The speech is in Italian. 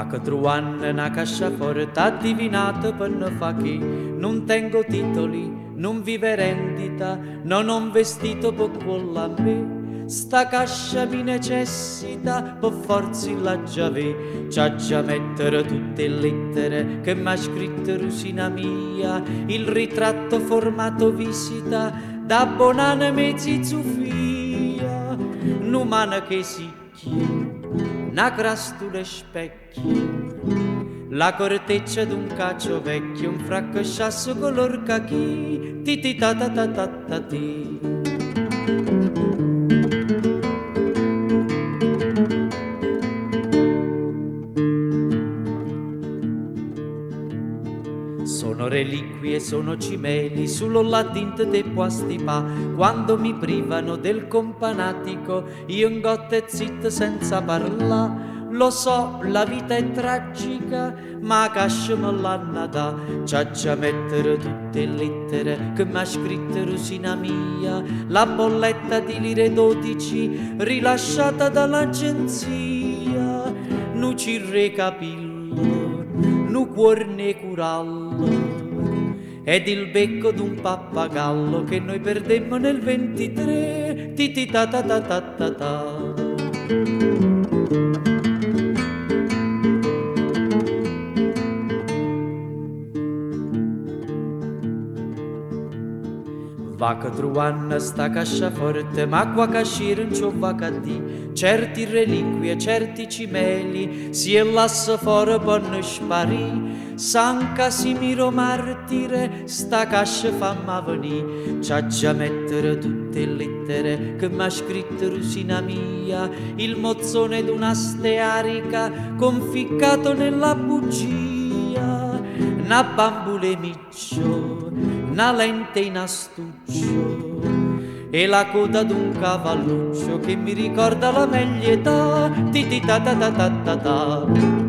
che truanne una cascia forte addivinata per ne fa che non tengo titoli, non vive rendita, non ho un vestito per quello a me. Sta cascia mi necessita, per forza la giave, c'ha già mettere tutte le lettere che m'ha scritto Rusina mia, il ritratto formato visita da Bonana mezzi zufia, n'umana che si una crastule specchi, la corteccia d'un cacio vecchio, un fraccasciasso color cachì, ti ti ta ta ta ta ta ti. Sono reliquie, sono cimeli, solo la tinta dei puastipa. Quando mi privano del companatico, io ingotte zitta senza parlare. Lo so, la vita è tragica, ma cascia me l'hanno da. C'ha già mettere tutte le lettere che m'ha scritto Rusina mia. La bolletta di lire 12 rilasciata dall'agenzia. Nu ci recapillo, nu cuor ne curallo ed il becco d'un pappagallo che noi perdemmo nel 23, ti ti ta ta ta ta ta ta. Va che truanna sta cascia forte, ma qua cascire non c'ho va che di. Certi reliquie, certi cimeli, si e lassa fuori per non sparì. San Casimiro martire, sta cascia famma venì. C'ha già mettere tutte le lettere che m'ha scritto Rusina mia. Il mozzone d'una stearica conficcato nella bugia. Una bambule miccio, una lente in astuccio e la coda d'un cavalluccio che mi ricorda la meglio età, ti ti ta ta ta ta ta ta.